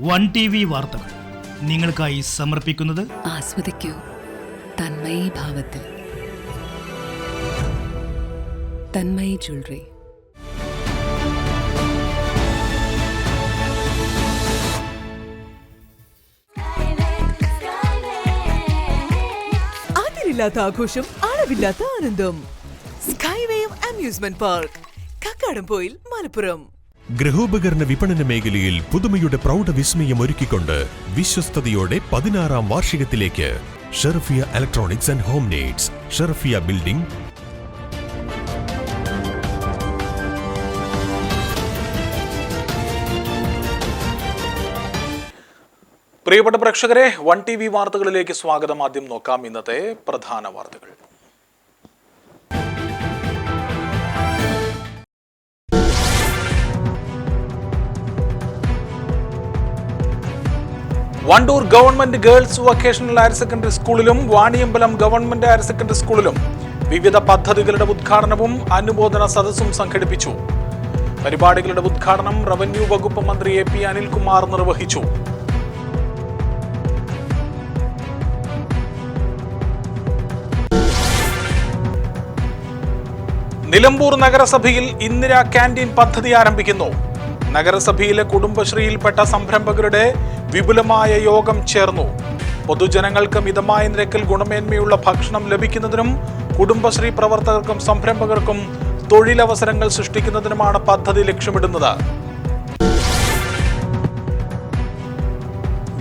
One T V വാർത്തകൾ നിങ്ങൾക്കായി സമർപ്പിക്കുന്നത് ആസ്വദിക്കൂ തന്മയി ഭാവത്തിൽ. തന്മയി ജ്വല്ലറി. അതിരില്ലാത്ത ആഘോഷം, അളവില്ലാത്ത ആനന്ദം. Skywave amusement park, Kakkadampoyil, Malappuram. ഗൃഹോപകരണ വിപണന മേഖലയിൽ പുതുമയുടെ പ്രൗഢ വിസ്മയം ഒരുക്കിക്കൊണ്ട് വിശ്വസ്തയോടെ 16ാം വാർഷികത്തിലേക്ക് Sherafiya electronics and home needs, Sherafiya building, പ്രിയപ്പെട്ട പ്രേക്ഷകരെ, വൺ ടി വി വാർത്തകളിലേക്ക് സ്വാഗതം. ആദ്യം നോക്കാം ഇന്നത്തെ പ്രധാന വാർത്തകൾ. Wandoor government girls vocational higher secondary സ്കൂളിലും വാണിയമ്പലം ഗവൺമെന്റ് ഹയർ സെക്കൻഡറി സ്കൂളിലും വിവിധ പദ്ധതികളുടെ ഉദ്ഘാടനവും അനുമോദന സദസ്സും സംഘടിപ്പിച്ചു. പരിപാടികളുടെ ഉദ്ഘാടനം റവന്യൂ വകുപ്പ് മന്ത്രി AP അനിൽകുമാർ നിർവഹിച്ചു. നിലമ്പൂർ നഗരസഭയിൽ ഇന്ദിരാ ക്യാന്റീൻ പദ്ധതി ആരംഭിക്കുന്നു. നഗരസഭയിലെ കുടുംബശ്രീയിൽപ്പെട്ട സംരംഭകരുടെ വിപുലമായ യോഗം ചേർന്നു. പൊതുജനങ്ങൾക്ക് മിതമായ നിരക്കിൽ ഗുണമേന്മയുള്ള ഭക്ഷണം ലഭിക്കുന്നതിനും കുടുംബശ്രീ പ്രവർത്തകർക്കും സംരംഭകർക്കും തൊഴിലവസരങ്ങൾ സൃഷ്ടിക്കുന്നതിനുമാണ് പദ്ധതി ലക്ഷ്യമിടുന്നത്.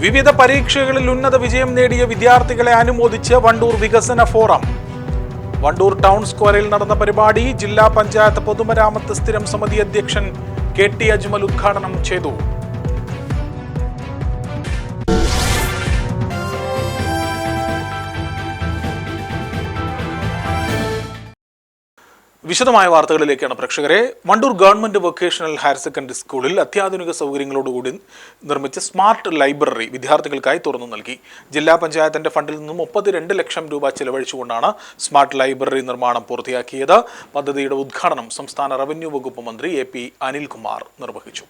വിവിധ പരീക്ഷകളിൽ ഉന്നത വിജയം നേടിയ വിദ്യാർത്ഥികളെ അനുമോദിച്ച് വണ്ടൂർ വികസന ഫോറം. വണ്ടൂർ ടൗൺ സ്ക്വയറിൽ നടന്ന പരിപാടി ജില്ലാ പഞ്ചായത്ത് പൊതുമരാമത്ത് സ്ഥിരം സമിതി അധ്യക്ഷൻ KT അജ്മൽ ഉദ്ഘാടനം ചെയ്തു. വിശദമായ വാർത്തകളിലേക്കാണ് പ്രേക്ഷകരെ. Wandoor government vocational higher secondary സ്കൂളിൽ അത്യാധുനിക സൗകര്യങ്ങളോടുകൂടി നിർമ്മിച്ച സ്മാർട്ട് ലൈബ്രറി വിദ്യാർത്ഥികൾക്കായി തുറന്നു നൽകി. ജില്ലാ പഞ്ചായത്തിന്റെ ഫണ്ടിൽ നിന്നും 32 ലക്ഷം രൂപ ചെലവഴിച്ചുകൊണ്ടാണ് സ്മാർട്ട് ലൈബ്രറി നിർമ്മാണം പൂർത്തിയാക്കിയത്. പദ്ധതിയുടെ ഉദ്ഘാടനം സംസ്ഥാന റവന്യൂ വകുപ്പ് മന്ത്രി AP അനിൽകുമാർ നിർവഹിച്ചു.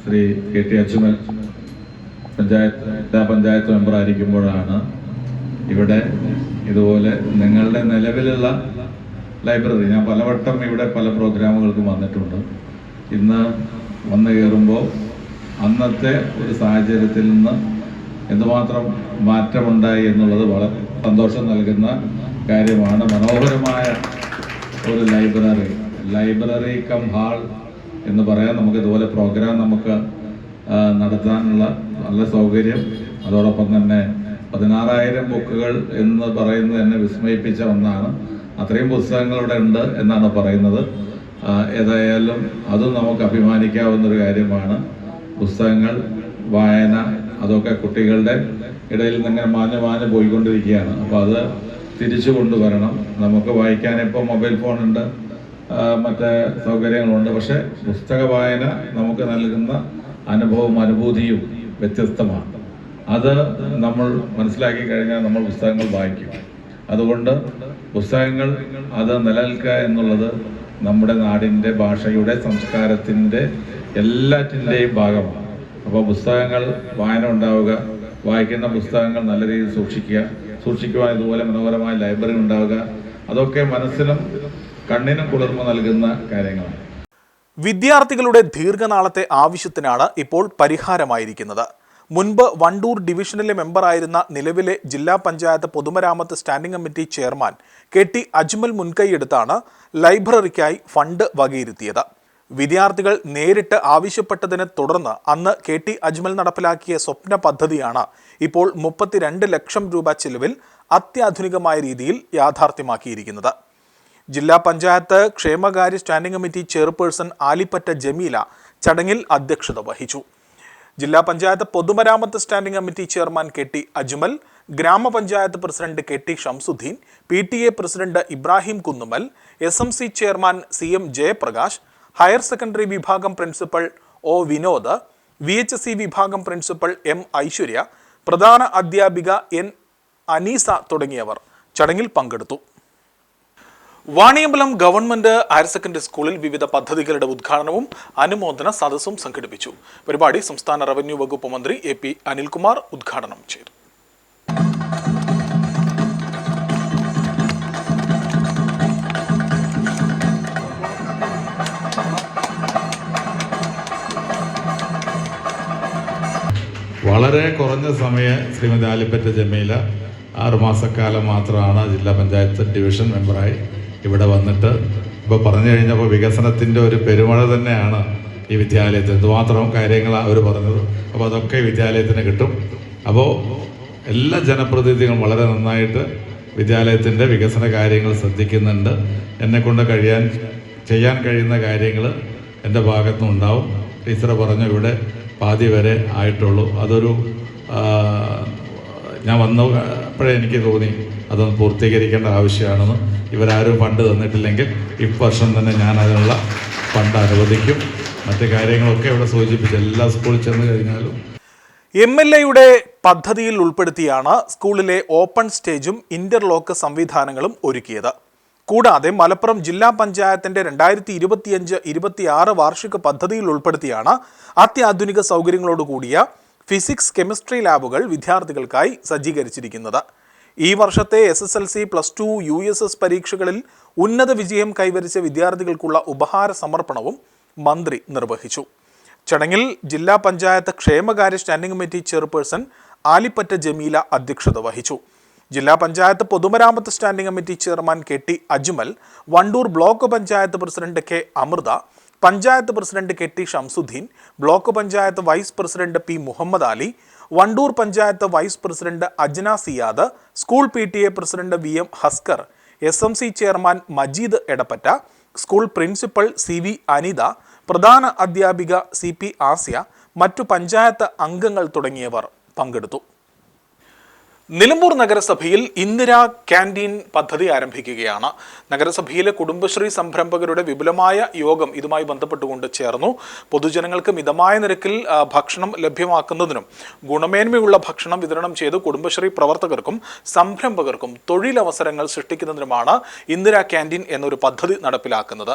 ശ്രീ KT അജ്മൽ ജില്ലാ പഞ്ചായത്ത് മെമ്പർ ആയിരിക്കുമ്പോഴാണ് ഇവിടെ ഇതുപോലെ നിങ്ങളുടെ നിലവിലുള്ള ലൈബ്രറി, ഞാൻ പലവട്ടം ഇവിടെ പല പ്രോഗ്രാമുകൾക്കും വന്നിട്ടുണ്ട്. ഇന്ന് വന്നു കയറുമ്പോൾ അന്നത്തെ ഒരു സാഹചര്യത്തിൽ നിന്ന് എന്തുമാത്രം മാറ്റമുണ്ടായി എന്നുള്ളത് വളരെ സന്തോഷം നൽകുന്ന കാര്യമാണ്. മനോഹരമായ ഒരു ലൈബ്രറി കം ഹാൾ എന്ന് പറയാം. നമുക്ക് ഇതുപോലെ പ്രോഗ്രാം നമുക്ക് നടത്താനുള്ള നല്ല സൗകര്യം, അതോടൊപ്പം തന്നെ 16,000 ബുക്കുകൾ എന്ന് പറയുന്നത് എന്നെ വിസ്മയിപ്പിച്ച ഒന്നാണ്. അത്രയും പുസ്തകങ്ങൾ ഇവിടെ ഉണ്ട് എന്നാണ് പറയുന്നത്. ഏതായാലും അതും നമുക്ക് അഭിമാനിക്കാവുന്നൊരു കാര്യമാണ്. പുസ്തകങ്ങൾ, വായന, അതൊക്കെ കുട്ടികളുടെ ഇടയിൽ നിന്ന് മാഞ്ഞു പോയിക്കൊണ്ടിരിക്കുകയാണ്. അപ്പോൾ അത് തിരിച്ചു കൊണ്ടുവരണം. നമുക്ക് വായിക്കാനിപ്പോൾ മൊബൈൽ ഫോണുണ്ട്, മറ്റ് സൗകര്യങ്ങളുണ്ട്. പക്ഷെ പുസ്തക വായന നമുക്ക് നൽകുന്ന അനുഭൂതിയും വ്യത്യസ്തമാണ്. അത് നമ്മൾ മനസ്സിലാക്കി കഴിഞ്ഞാൽ നമ്മൾ പുസ്തകങ്ങൾ വായിക്കും. അതുകൊണ്ട് പുസ്തകങ്ങൾ അത് നിലനിൽക്കുക എന്നുള്ളത് നമ്മുടെ നാടിൻ്റെ ഭാഷയുടെ, സംസ്കാരത്തിൻ്റെ, എല്ലാറ്റിൻ്റെയും ഭാഗമാണ്. അപ്പോൾ പുസ്തകങ്ങൾ വായന ഉണ്ടാവുക, വായിക്കുന്ന പുസ്തകങ്ങൾ നല്ല രീതിയിൽ സൂക്ഷിക്കുവാൻ ഇതുപോലെ മനോഹരമായ ലൈബ്രറി ഉണ്ടാവുക, അതൊക്കെ മനസ്സിനും കണ്ണിനും കുളിർമ നൽകുന്ന കാര്യങ്ങളാണ്. വിദ്യാർത്ഥികളുടെ ദീർഘനാളത്തെ ആവശ്യത്തിനാണ് ഇപ്പോൾ പരിഹാരമായിരിക്കുന്നത്. മുൻപ് വണ്ടൂർ ഡിവിഷനിലെ മെമ്പറായിരുന്ന നിലവിലെ ജില്ലാ പഞ്ചായത്ത് പൊതുമരാമത്ത് standing committee chairman KT Ajmal മുൻകൈയെടുത്താണ് ലൈബ്രറിക്കായി ഫണ്ട് വകയിരുത്തിയത്. വിദ്യാർത്ഥികൾ നേരിട്ട് ആവശ്യപ്പെട്ടതിനെ തുടർന്ന് അന്ന് KT അജ്മൽ നടപ്പിലാക്കിയ സ്വപ്ന പദ്ധതിയാണ് ഇപ്പോൾ 32 ലക്ഷം രൂപ ചെലവിൽ അത്യാധുനികമായ രീതിയിൽ യാഥാർത്ഥ്യമാക്കിയിരിക്കുന്നത്. ജില്ലാ പഞ്ചായത്ത് ക്ഷേമകാര്യ standing committee chairperson Alippatta Jameela ചടങ്ങിൽ അധ്യക്ഷത വഹിച്ചു. ജില്ലാ പഞ്ചായത്ത് പൊതുമരാമത്ത് standing committee chairman KT Ajmal, ഗ്രാമപഞ്ചായത്ത് president KT Shamsuddin, PTA president Ibrahim Kunnumal, SMC chairman CM Jayaprakash, higher secondary വിഭാഗം പ്രിൻസിപ്പൽ O വിനോദ്, VHSC വിഭാഗം പ്രിൻസിപ്പൽ M ഐശ്വര്യ, പ്രധാന അധ്യാപിക N അനീസ തുടങ്ങിയവർ ചടങ്ങിൽ പങ്കെടുത്തു. വാണിയമ്പലം ഗവൺമെന്റ് ഹയർ സെക്കൻഡറി സ്കൂളിൽ വിവിധ പദ്ധതികളുടെ ഉദ്ഘാടനവും അനുമോദന സദസ്സും സംഘടിപ്പിച്ചു. പരിപാടി സംസ്ഥാന റവന്യൂ വകുപ്പ് മന്ത്രി AP അനിൽകുമാർ ഉദ്ഘാടനം ചെയ്തു. വളരെ കുറഞ്ഞ സമയം ശ്രീമതി ആലിപ്പറ്റ ജമീല 6 മാസക്കാലം മാത്രമാണ് ജില്ലാ പഞ്ചായത്ത് ഡിവിഷൻ മെമ്പറായി ഇവിടെ വന്നിട്ട് ഇപ്പോൾ പറഞ്ഞു കഴിഞ്ഞപ്പോൾ വികസനത്തിൻ്റെ ഒരു പെരുമഴ തന്നെയാണ് ഈ വിദ്യാലയത്തിൽ. എന്തുമാത്രം കാര്യങ്ങൾ അവർ പറഞ്ഞത്. അപ്പോൾ അതൊക്കെ വിദ്യാലയത്തിന് കിട്ടും. അപ്പോൾ എല്ലാ ജനപ്രതിനിധികളും വളരെ നന്നായിട്ട് വിദ്യാലയത്തിൻ്റെ വികസന കാര്യങ്ങൾ ശ്രദ്ധിക്കുന്നുണ്ട്. എന്നെക്കൊണ്ട് ചെയ്യാൻ കഴിയുന്ന കാര്യങ്ങൾ എൻ്റെ ഭാഗത്തുനിന്നുണ്ടാവും. ടീച്ചർ പറഞ്ഞു ഇവിടെ പാതി വരെ ആയിട്ടുള്ളൂ. അതൊരു ഞാൻ വന്നപ്പോഴേ എനിക്ക് തോന്നി അതൊന്ന് പൂർത്തീകരിക്കേണ്ട ആവശ്യമാണെന്ന്. ഇവരാരും ഫണ്ട് തന്നിട്ടില്ലെങ്കിൽ ഇപ്രാവശ്യം തന്നെ ഞാൻ അതിനുള്ള ഫണ്ട് അനുവദിക്കും. മറ്റു കാര്യങ്ങളൊക്കെ ഇവിടെ സൂചിപ്പിച്ച് എല്ലാ സ്കൂളിൽ ചെന്ന് കഴിഞ്ഞാലും MLAയുടെ പദ്ധതിയിൽ ഉൾപ്പെടുത്തിയാണ് സ്കൂളിലെ ഓപ്പൺ സ്റ്റേജും ഇന്റർലോക്ക് സംവിധാനങ്ങളും ഒരുക്കിയത്. കൂടാതെ മലപ്പുറം ജില്ലാ പഞ്ചായത്തിന്റെ 2025-26 വാർഷിക പദ്ധതിയിൽ ഉൾപ്പെടുത്തിയാണ് അത്യാധുനിക സൗകര്യങ്ങളോടുകൂടിയ ഫിസിക്സ്, കെമിസ്ട്രി ലാബുകൾ വിദ്യാർത്ഥികൾക്കായി സജ്ജീകരിച്ചിരിക്കുന്നത്. ഈ വർഷത്തെ SSLC, +2, USS പരീക്ഷകളിൽ ഉന്നത വിജയം കൈവരിച്ച വിദ്യാർത്ഥികൾക്കുള്ള ഉപഹാര സമർപ്പണവും മന്ത്രി നിർവഹിച്ചു. ചടങ്ങിൽ ജില്ലാ പഞ്ചായത്ത് ക്ഷേമകാര്യ standing committee chairperson Alippatta Jameela അധ്യക്ഷത വഹിച്ചു. ജില്ലാ പഞ്ചായത്ത് പൊതുമരാമത്ത് standing committee chairman KT Ajmal, Wandoor block panchayat president K Amritha, panchayat president KT Shamsuddin, block panchayat vice president P Muhammad Ali, Wandoor panchayat vice president Ajna Siyad, school PTA president VM Haskar, SMC chairman Majeed Edappatta, school principal CV Anitha, പ്രധാന അധ്യാപിക CP ആസിയ, മറ്റു പഞ്ചായത്ത് അംഗങ്ങൾ തുടങ്ങിയവർ പങ്കെടുത്തു. നിലമ്പൂർ നഗരസഭയിൽ ഇന്ദിരാ ക്യാൻറ്റീൻ പദ്ധതി ആരംഭിക്കുകയാണ്. നഗരസഭയിലെ കുടുംബശ്രീ സംരംഭകരുടെ വിപുലമായ യോഗം ഇതുമായി ബന്ധപ്പെട്ടുകൊണ്ട് ചേർന്നു. പൊതുജനങ്ങൾക്ക് മിതമായ നിരക്കിൽ ഭക്ഷണം ലഭ്യമാക്കുന്നതിനും ഗുണമേന്മയുള്ള ഭക്ഷണം വിതരണം ചെയ്ത് കുടുംബശ്രീ പ്രവർത്തകർക്കും സംരംഭകർക്കും തൊഴിലവസരങ്ങൾ സൃഷ്ടിക്കുന്നതിനുമാണ് ഇന്ദിരാ ക്യാൻറ്റീൻ എന്നൊരു പദ്ധതി നടപ്പിലാക്കുന്നത്.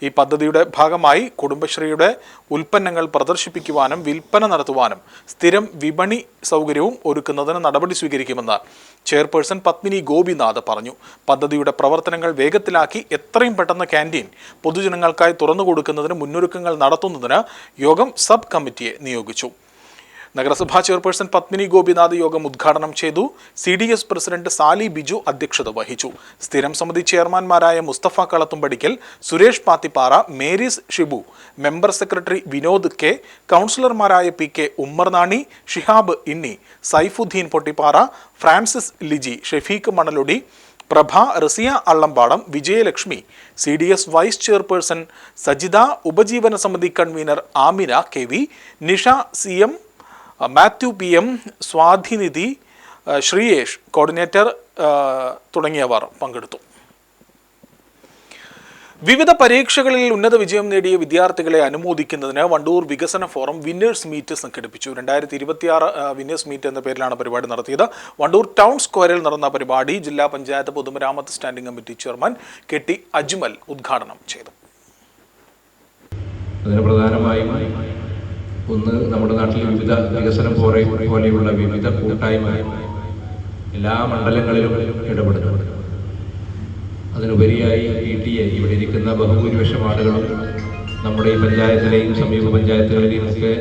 ഈ പദ്ധതിയുടെ ഭാഗമായി കുടുംബശ്രീയുടെ ഉൽപ്പന്നങ്ങൾ പ്രദർശിപ്പിക്കുവാനും വിൽപ്പന നടത്തുവാനും സ്ഥിരം വിപണി സൗകര്യവും ഒരുക്കുന്നതിന് നടപടി സ്വീകരിക്കുമെന്ന് ചെയർപേഴ്സൺ പത്മിനി ഗോപിനാഥ് പറഞ്ഞു. പദ്ധതിയുടെ പ്രവർത്തനങ്ങൾ വേഗത്തിലാക്കി എത്രയും പെട്ടെന്ന് ക്യാൻറ്റീൻ പൊതുജനങ്ങൾക്കായി തുറന്നു കൊടുക്കുന്നതിന് മുന്നൊരുക്കങ്ങൾ നടത്തുന്നതിന് യോഗം സബ് കമ്മിറ്റിയെ നിയോഗിച്ചു. നഗരസഭാ ചെയർപേഴ്സൺ പത്മിനി ഗോപിനാഥ് യോഗം ഉദ്ഘാടനം ചെയ്തു. CDS പ്രസിഡന്റ് സാലി ബിജു അധ്യക്ഷത വഹിച്ചു. സ്ഥിരം സമിതി ചെയർമാൻമാരായ Musthafa Kalathumpadikkal, Suresh Pathippara, Marys Shibu, member secretary Vinod K, കൗൺസിലർമാരായ PK Ummarnani, Shihab Inni, Saifuddin Pottippara, Francis Liji, Shefeeq Manalodi, Prabha, Raziya Allampadam, Vijayalakshmi, CDS vice chairperson Sajitha, ഉപജീവന സമിതി convener Amina KV, Nisha CM, Mathew PM, സ്വാധിനിധി, ശ്രീയേഷ്, കോർഡിനേറ്റർ തുടങ്ങിയവർ പങ്കെടുത്തു. വിവിധ പരീക്ഷകളിൽ ഉന്നത വിജയം നേടിയ വിദ്യാർത്ഥികളെ അനുമോദിക്കുന്നതിന് വണ്ടൂർ വികസന ഫോറം വിന്നേഴ്സ് മീറ്റ് സംഘടിപ്പിച്ചു. 2026 വിന്നേഴ്സ് മീറ്റ് എന്ന പേരിലാണ് പരിപാടി നടത്തിയത്. വണ്ടൂർ ടൗൺ സ്ക്വയറിൽ നടന്ന പരിപാടി ജില്ലാ പഞ്ചായത്ത് പൊതുമരാമത്ത് standing committee chairman KT Ajmal ഉദ്ഘാടനം ചെയ്തു. അതിന് പ്രധാനമായും ഒന്ന്, നമ്മുടെ നാട്ടിൽ വിവിധ വികസനം പോലെയുള്ള വിവിധ കൂട്ടായ്മ എല്ലാ മണ്ഡലങ്ങളിലും ഇടപെടുന്നുണ്ട്. അതിനുപരിയായി PTA ഇവിടെ ഇരിക്കുന്ന ബഹുഭൂരിപക്ഷം ആളുകളും നമ്മുടെ ഈ പഞ്ചായത്തിലെയും സമീപ പഞ്ചായത്തുകളിലെയും ഒക്കെ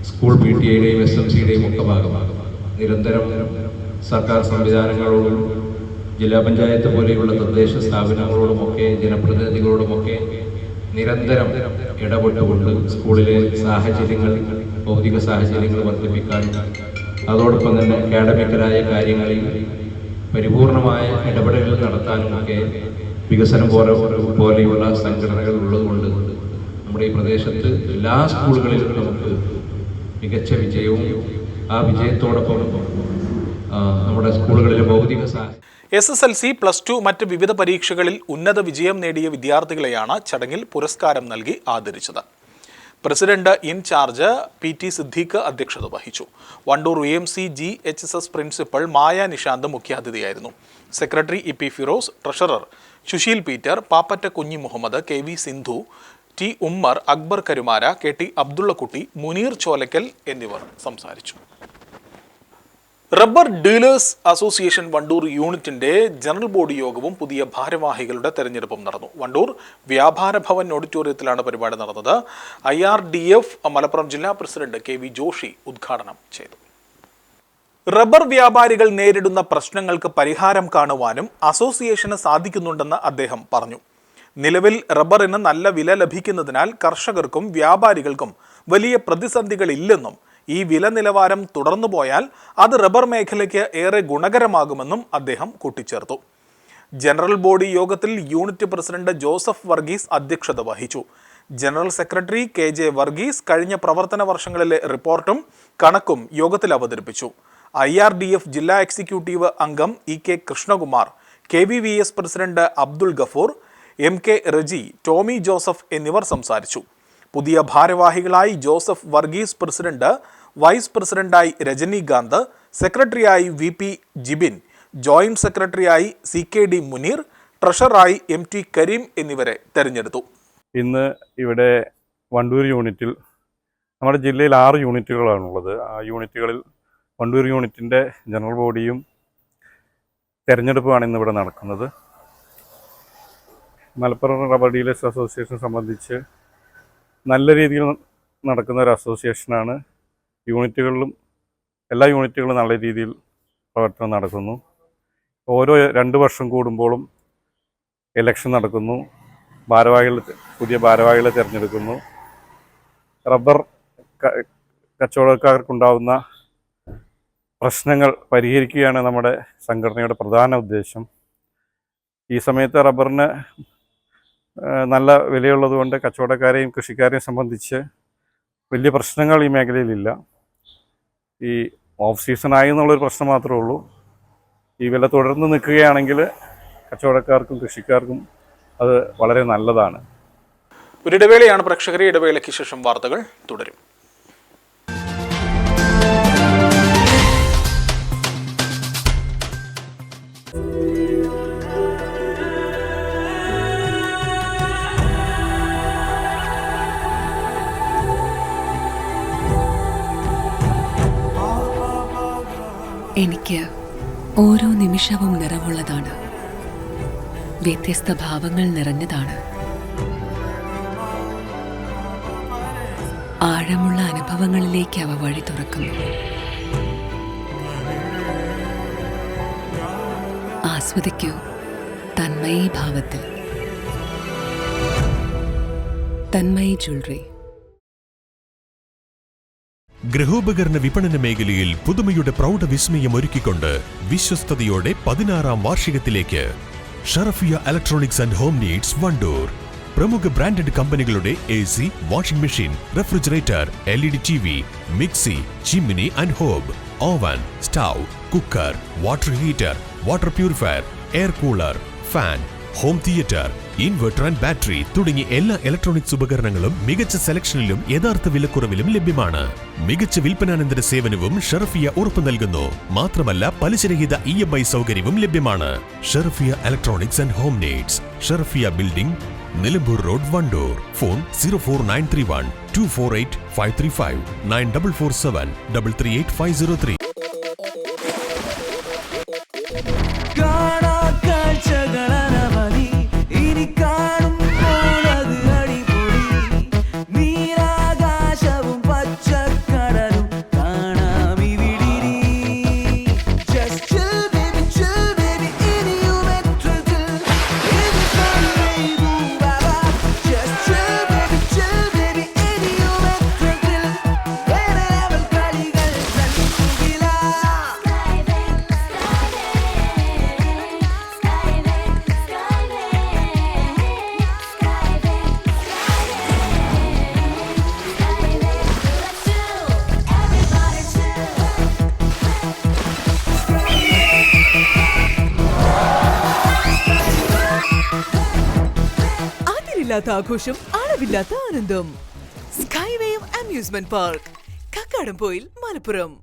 സ്കൂൾ PTA-യുടെയും SMC-യുടെയും ഒക്കെ ഭാഗമാകും. നിരന്തരം സർക്കാർ സംവിധാനങ്ങളോടും ജില്ലാ പഞ്ചായത്ത് പോലെയുള്ള തദ്ദേശ സ്ഥാപനങ്ങളോടുമൊക്കെ ജനപ്രതിനിധികളോടുമൊക്കെ നിരന്തരം ഇടപെട്ടുകൊണ്ട് സ്കൂളിലെ സാഹചര്യങ്ങൾ, ഭൗതിക സാഹചര്യങ്ങൾ വർദ്ധിപ്പിക്കാനും അതോടൊപ്പം തന്നെ അക്കാഡമിക്കലായ കാര്യങ്ങളിൽ പരിപൂർണമായ ഇടപെടലുകൾ നടത്താനുമൊക്കെ വികസനം പോലെയുള്ള സംഘടനകൾ ഉള്ളതുകൊണ്ട് നമ്മുടെ ഈ പ്രദേശത്ത് എല്ലാ സ്കൂളുകളിലും നമുക്ക് മികച്ച വിജയവും ആ വിജയത്തോടൊപ്പം നമ്മുടെ സ്കൂളുകളിലെ ഭൗതിക SSLC, +2 മറ്റ് വിവിധ പരീക്ഷകളിൽ ഉന്നത വിജയം നേടിയ വിദ്യാർത്ഥികളെയാണ് ചടങ്ങിൽ പുരസ്കാരം നൽകി ആദരിച്ചത്. പ്രസിഡന്റ് ഇൻചാർജ് PT സിദ്ദീഖ് അധ്യക്ഷത വഹിച്ചു. Wandoor UMC GHSS principal Maya Nishanth മുഖ്യാതിഥിയായിരുന്നു. Secretary EP Firoz, treasurer Susheel Peter, Pappatta Kunhi Muhammad, KV Sindhu, T Ummer, Akbar Karumara, KT Abdullakutty, Muneer Cholakkal എന്നിവർ സംസാരിച്ചു. റബ്ബർ ഡീലേഴ്സ് അസോസിയേഷൻ വണ്ടൂർ യൂണിറ്റിന്റെ ജനറൽ ബോഡി യോഗവും പുതിയ ഭാരവാഹികളുടെ തെരഞ്ഞെടുപ്പും നടന്നു. വണ്ടൂർ വ്യാപാര ഭവൻ ഓഡിറ്റോറിയത്തിലാണ് പരിപാടി നടന്നത്. IRDF മലപ്പുറം ജില്ലാ പ്രസിഡന്റ് KV ജോഷി ഉദ്ഘാടനം ചെയ്തു. റബ്ബർ വ്യാപാരികൾ നേരിടുന്ന പ്രശ്നങ്ങൾക്ക് പരിഹാരം കാണുവാനും അസോസിയേഷന് സാധിക്കുന്നുണ്ടെന്ന് അദ്ദേഹം പറഞ്ഞു. നിലവിൽ റബ്ബറിന് നല്ല വില ലഭിക്കുന്നതിനാൽ കർഷകർക്കും വ്യാപാരികൾക്കും വലിയ പ്രതിസന്ധികളില്ലെന്നും ഈ വില നിലവാരം തുടർന്നു പോയാൽ അത് റബ്ബർ മേഖലയ്ക്ക് ഏറെ ഗുണകരമാകുമെന്നും അദ്ദേഹം കൂട്ടിച്ചേർത്തു. ജനറൽ ബോഡി യോഗത്തിൽ യൂണിറ്റ് പ്രസിഡന്റ് ജോസഫ് വർഗീസ് അധ്യക്ഷത വഹിച്ചു. ജനറൽ സെക്രട്ടറി KJ വർഗീസ് കഴിഞ്ഞ പ്രവർത്തന വർഷങ്ങളിലെ റിപ്പോർട്ടും കണക്കും യോഗത്തിൽ അവതരിപ്പിച്ചു. IRDF ജില്ലാ എക്സിക്യൂട്ടീവ് അംഗം EK Krishnakumar, KVVS president Abdul Gafoor, MK Reji, Tommy Joseph എന്നിവർ സംസാരിച്ചു. പുതിയ ഭാരവാഹികളായി ജോസഫ് വർഗീസ് പ്രസിഡന്റ്, വൈസ് പ്രസിഡന്റായി രജനീകാന്ത്, സെക്രട്ടറിയായി VP ജിബിൻ, ജോയിന്റ് സെക്രട്ടറിയായി CKD മുനീർ, ട്രഷററായി MT കരീം എന്നിവരെ തെരഞ്ഞെടുത്തു. ഇന്ന് ഇവിടെ വണ്ടൂർ യൂണിറ്റിൽ നമ്മുടെ ജില്ലയിൽ 6 യൂണിറ്റുകളാണുള്ളത്. ആ യൂണിറ്റുകളിൽ വണ്ടൂർ യൂണിറ്റിൻ്റെ ജനറൽ ബോഡിയും തെരഞ്ഞെടുപ്പുമാണ് ഇന്നിവിടെ നടക്കുന്നത്. മലപ്പുറം റബ്ബർ ഡീലേഴ്സ് അസോസിയേഷൻ സംബന്ധിച്ച് നല്ല രീതിയിൽ നടക്കുന്ന ഒരു അസോസിയേഷനാണ്. യൂണിറ്റുകളിലും എല്ലാ യൂണിറ്റുകളും നല്ല രീതിയിൽ പ്രവർത്തനം നടക്കുന്നു. ഓരോ 2 വർഷം കൂടുമ്പോഴും ഇലക്ഷൻ നടക്കുന്നു. പുതിയ ഭാരവാഹികളെ തിരഞ്ഞെടുക്കുന്നു. റബ്ബർ കച്ചവടക്കാർക്കുണ്ടാവുന്ന പ്രശ്നങ്ങൾ പരിഹരിക്കുകയാണ് നമ്മുടെ സംഘടനയുടെ പ്രധാന ഉദ്ദേശം. ഈ സമയത്ത് റബ്ബറിന് നല്ല വിലയുള്ളതുകൊണ്ട് കച്ചവടക്കാരെയും കൃഷിക്കാരെയും സംബന്ധിച്ച് വലിയ പ്രശ്നങ്ങൾ ഈ മേഖലയിലില്ല. ഈ ഓഫ് സീസണായി എന്നുള്ളൊരു പ്രശ്നം മാത്രമേ ഉള്ളൂ. ഈ വില തുടർന്ന് നിൽക്കുകയാണെങ്കിൽ കച്ചവടക്കാർക്കും കൃഷിക്കാർക്കും അത് വളരെ നല്ലതാണ്. ഒരിടവേളയാണ് പ്രേക്ഷകരെ. ഇടവേളയ്ക്ക് ശേഷം വാർത്തകൾ തുടരും. എനിക്ക് ഓരോ നിമിഷവും നിറവുള്ളതാണ്. വ്യത്യസ്ത ഭാവങ്ങൾ നിറഞ്ഞതാണ്. ആഴമുള്ള അനുഭവങ്ങളിലേക്ക് അവ വഴി തുറക്കുന്നു. ആസ്വദിക്കൂ തന്മയി ഭാവത്തിൽ. തന്മയി ജ്വല്ലറി. ഗൃഹോപകരണ വിപണന മേഖലയിൽ പുതുമയുടെ പ്രൗഢവിസ്മയം ഒരുക്കിക്കൊണ്ട് വിശ്വസ്തയോടെ 16ാം വാർഷികത്തിലേക്ക് Sharafiya electronics and home needs Wandoor. പ്രമുഖ ബ്രാൻഡഡ് കമ്പനികളുടെ AC, washing machine, refrigerator, LED TV, mixie, chimney and hob, oven, stove, cooker, water heater, water purifier, air cooler, fan, home theatre, inverter and battery തുടങ്ങി എല്ലാ ഇലക്ട്രോണിക്സ് ഉപകരണങ്ങളും മികച്ച സെലക്ഷനിലും യഥാർത്ഥ വിലക്കുറവിലും ലഭ്യമാണ്. മികച്ച വിൽപ്പനാനന്തര സേവനവും ഷറഫിയ ഉറപ്പു നൽകുന്നു. മാത്രമല്ല പലിശരഹിത EMI സൗകര്യവും ലഭ്യമാണ്. Sharafiya electronics and home needs, Sharafiya building, Nilambur road, Wandoor. Phone 04931 248 535 9447 338 503. ിൽ അളവില്ലാത്ത ആഘോഷം, അളവില്ലാത്ത ആനന്ദം. Skywave amusement park, Kakkadampoyil, Malappuram.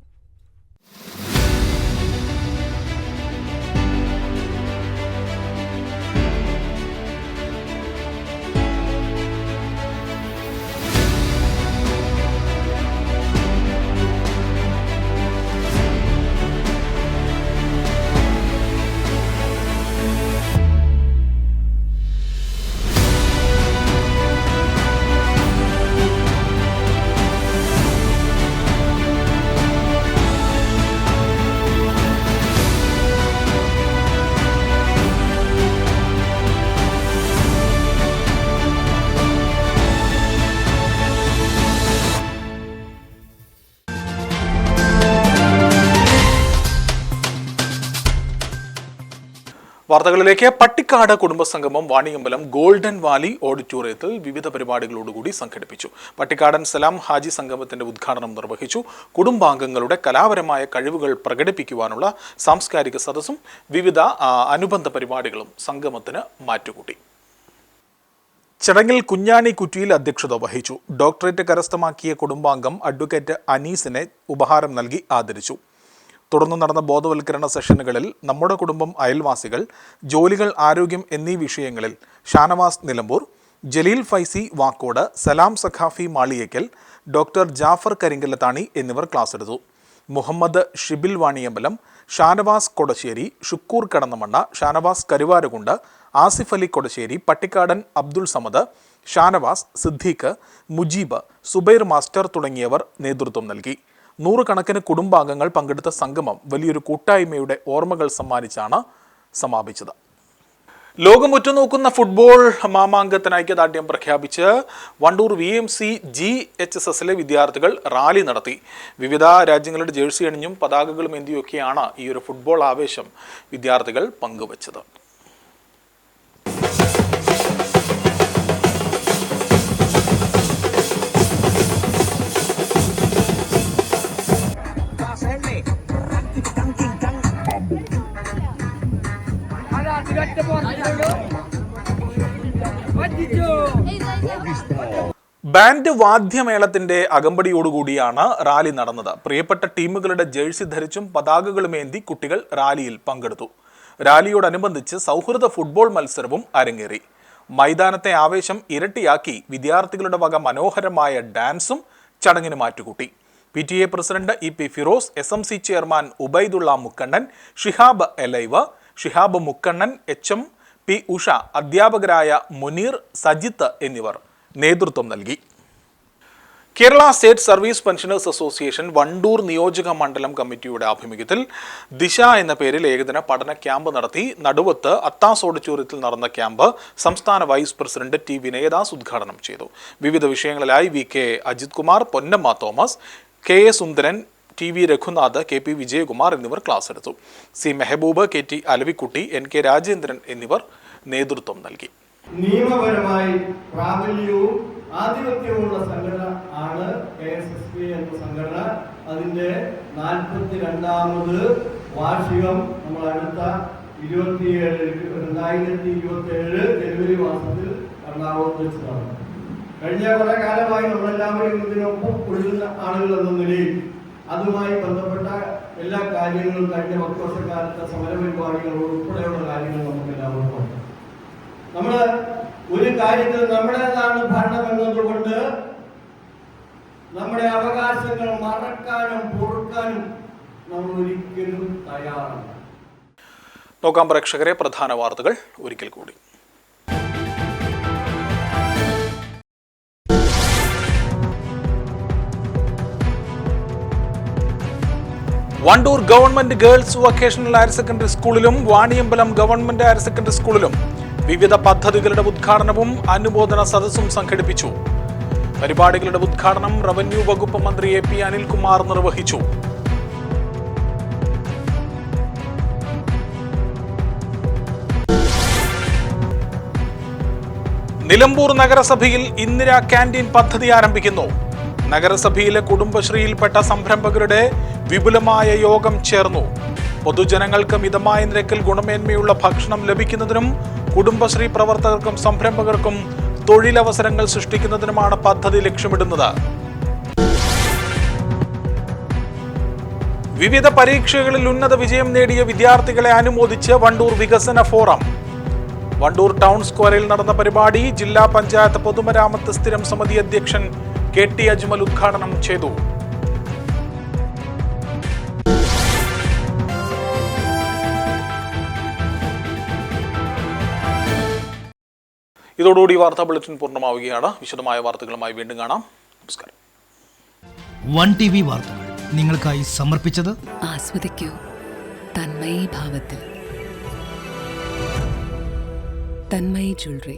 വാർത്തകളിലേക്ക്. പട്ടിക്കാട് കുടുംബസംഗമം വാണിയമ്പലം ഗോൾഡൻ വാലി ഓഡിറ്റോറിയത്തിൽ വിവിധ പരിപാടികളോടുകൂടി സംഘടിപ്പിച്ചു. പട്ടിക്കാടൻ സലാം ഹാജി സംഗമത്തിന്റെ ഉദ്ഘാടനം നിർവഹിച്ചു. കുടുംബാംഗങ്ങളുടെ കലാപരമായ കഴിവുകൾ പ്രകടിപ്പിക്കുവാനുള്ള സാംസ്കാരിക സദസ്സും വിവിധ അനുബന്ധ പരിപാടികളും സംഗമത്തിന് മാറ്റുകൂട്ടി. ചടങ്ങിൽ കുഞ്ഞാണി കുറ്റിയിൽ അധ്യക്ഷത വഹിച്ചു. ഡോക്ടറേറ്റ് കരസ്ഥമാക്കിയ കുടുംബാംഗം അഡ്വക്കേറ്റ് അനീസിനെ ഉപഹാരം നൽകി ആദരിച്ചു. തുടർന്ന് നടന്ന ബോധവൽക്കരണ സെഷനുകളിൽ നമ്മുടെ കുടുംബം, അയൽവാസികൾ, ജോലികൾ, ആരോഗ്യം എന്നീ വിഷയങ്ങളിൽ ഷാനവാസ് നിലമ്പൂർ, ജലീൽ ഫൈസി വാക്കോട്, സലാം സഖാഫി മാളിയേക്കൽ, ഡോക്ടർ ജാഫർ കരിങ്കല്ലത്താണി എന്നിവർ ക്ലാസ് എടുത്തു. മുഹമ്മദ് ഷിബിൽ വാണിയമ്പലം, ഷാനവാസ് കൊടശ്ശേരി, ഷുക്കൂർ കടന്നമണ്ണ, ഷാനവാസ് കരുവാരകുണ്ട്, ആസിഫ് അലി കൊടശ്ശേരി, പട്ടിക്കാടൻ അബ്ദുൾ സമദ്, ഷാനവാസ്, സിദ്ദീഖ്, മുജീബ്, സുബൈർ മാസ്റ്റർ തുടങ്ങിയവർ നേതൃത്വം നൽകി. 100 കണക്കിന് കുടുംബാംഗങ്ങൾ പങ്കെടുത്ത സംഗമം വലിയൊരു കൂട്ടായ്മയുടെ ഓർമ്മകൾ സമ്മാനിച്ചാണ് സമാപിച്ചത്. ലോകം ഉറ്റുനോക്കുന്ന ഫുട്ബോൾ മാമാങ്കത്തിന് ഐക്യദാർഢ്യം പ്രഖ്യാപിച്ച് വണ്ടൂർ VMC GHSSലെ വിദ്യാർത്ഥികൾ റാലി നടത്തി. വിവിധ രാജ്യങ്ങളുടെ ജേഴ്സി അണിഞ്ഞും പതാകകളും എന്തിയൊക്കെയാണ് ഈ ഒരു ഫുട്ബോൾ ആവേശം വിദ്യാർത്ഥികൾ പങ്കുവച്ചത്. ബാൻഡ് വാദ്യമേളത്തിന്റെ അകമ്പടിയോടുകൂടിയാണ് റാലി നടന്നത്. പ്രിയപ്പെട്ട ടീമുകളുടെ ജേഴ്സി ധരിച്ചും പതാകകളുമേന്തി കുട്ടികൾ റാലിയിൽ പങ്കെടുത്തു. റാലിയോടനുബന്ധിച്ച് സൗഹൃദ ഫുട്ബോൾ മത്സരവും അരങ്ങേറി. മൈതാനത്തെ ആവേശം ഇരട്ടിയാക്കി വിദ്യാർത്ഥികളുടെ വക മനോഹരമായ ഡാൻസും ചടങ്ങിന് മാറ്റുകൂട്ടി. PTA president EP Firoz, SMC chairman Ubaidullah Mukkannan, Shihab alive, Shihab Mukkannan, HM P Usha, അധ്യാപകരായ മുനീർ, സജിത്ത് എന്നിവർ നേതൃത്വം നൽകി. Kerala state service pensioners association Wandoor നിയോജക മണ്ഡലം കമ്മിറ്റിയുടെ ആഭിമുഖ്യത്തിൽ ദിശ എന്ന പേരിൽ ഏകദിന പഠന ക്യാമ്പ് നടത്തി. നടുവത്ത് അത്താസ് ഓഡിറ്റോറിയത്തിൽ നടന്ന ക്യാമ്പ് സംസ്ഥാന വൈസ് പ്രസിഡന്റ് T വിനയദാസ് ഉദ്ഘാടനം ചെയ്തു. വിവിധ വിഷയങ്ങളിലായി VK Ajith Kumar, Ponnamma Thomas, KA Sundaran, TV Raghunath, KP Vijayakumar എന്നിവർ ക്ലാസ് എടുത്തു. C Mehboob, KT Alavikutty, NK Rajendran എന്നിവർ നേതൃത്വം നൽകി. നിയമപരമായി പ്രാബല്യവും ആധിപത്യവുമുള്ള സംഘടന ആണ് KSSB എന്ന സംഘടന. അതിന്റെ 42ാമത് വാർഷികം നമ്മൾ അടുത്ത 2027 ജനുവരി മാസത്തിൽ എറണാകുളത്ത് വെച്ച് നടന്നു. കഴിഞ്ഞ കുറെ കാലമായി നമ്മളെല്ലാവരും ഇതിനൊപ്പം ഒഴുകുന്ന ആളുകൾ എന്ന നിലയിൽ അതുമായി ബന്ധപ്പെട്ട എല്ലാ കാര്യങ്ങളും കഴിഞ്ഞ 10 വർഷക്കാലത്തെ സമരപരിപാടികൾ ഉൾപ്പെടെയുള്ള കാര്യങ്ങൾ നമുക്ക് എല്ലാവർക്കും ഉണ്ട്. നമ്മള് ഒരു കാര്യത്തിൽ നമ്മുടേതാണ് ഭരണം എന്നതുകൊണ്ട് നമ്മുടെ അവകാശങ്ങൾ മറക്കാനും പൊറുക്കാനും നമ്മൾ ഒരിക്കലും തയ്യാറല്ല. നോക്കാം പ്രേക്ഷകരെ, പ്രധാന വാർത്തകൾ ഒരിക്കൽ കൂടി. Wandoor government girls vocational higher secondary സ്കൂളിലും വാണിയമ്പലം ഗവൺമെന്റ് ഹയർ സെക്കൻഡറി സ്കൂളിലും വിവിധ പദ്ധതികളുടെ ഉദ്ഘാടനവും അനുമോദന സദസ്സും സംഘടിപ്പിച്ചു. പരിപാടികളുടെ ഉദ്ഘാടനം റവന്യൂ വകുപ്പ് മന്ത്രി AP അനിൽകുമാർ നിർവഹിച്ചു. നിലമ്പൂർ നഗരസഭയിൽ ഇന്ദിരാ ക്യാന്റീൻ പദ്ധതി ആരംഭിക്കുന്നു. നഗരസഭയിലെ കുടുംബശ്രീയിൽപ്പെട്ട സംരംഭകരുടെ വിപുലമായ യോഗം ചേർന്നു. പൊതുജനങ്ങൾക്ക് മിതമായ നിരക്കിൽ ഗുണമേന്മയുള്ള ഭക്ഷണം ലഭിക്കുന്നതിനും കുടുംബശ്രീ പ്രവർത്തകർക്കും സംരംഭകർക്കും തൊഴിലവസരങ്ങൾ സൃഷ്ടിക്കുന്നതിനുമാണ് പദ്ധതി ലക്ഷ്യമിടുന്നത്. വിവിധ പരീക്ഷകളിൽ ഉന്നത വിജയം നേടിയ വിദ്യാർത്ഥികളെ അനുമോദിച്ച് വണ്ടൂർ വികസന ഫോറം. വണ്ടൂർ ടൗൺ സ്ക്വയറിൽ നടന്ന പരിപാടി ജില്ലാ പഞ്ചായത്ത് പൊതുമരാമത്ത് സ്ഥിരം സമിതി അധ്യക്ഷൻ KT അജ്മൽ ഉദ്ഘാടനം ചെയ്തു. ഇതോടുകൂടി വാർത്താ ബുള്ളറ്റിൻ പൂർണ്ണമാവുകയാണ്. വിശദമായ വാർത്തകളുമായി വീണ്ടും കാണാം. നമസ്കാരം. വൺ TV വാർത്തകൾ നിങ്ങൾക്കായി സമർപ്പിച്ചത് ആസ്വദിക്കൂ തന്മയി ഭാവത്തിൽ. തന്മയി ജ്വല്ലറി.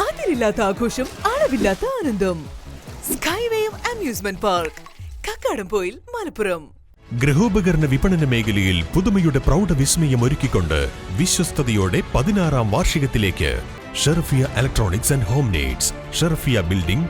അതിരില്ലാത്ത ആഘോഷം, അളവില്ലാത്ത ആനന്ദം. Skywave amusement park, Kakkadampoyil, Malappuram. ഗൃഹോപകരണ വിപണന മേഖലയിൽ പുതുമയുടെ പ്രൗഢ വിസ്മയം ഒരുക്കിക്കൊണ്ട് വിശ്വസ്തയോടെ 16ാം വാർഷികത്തിലേക്ക് Sharafiya electronics and home needs, Sharafiya building,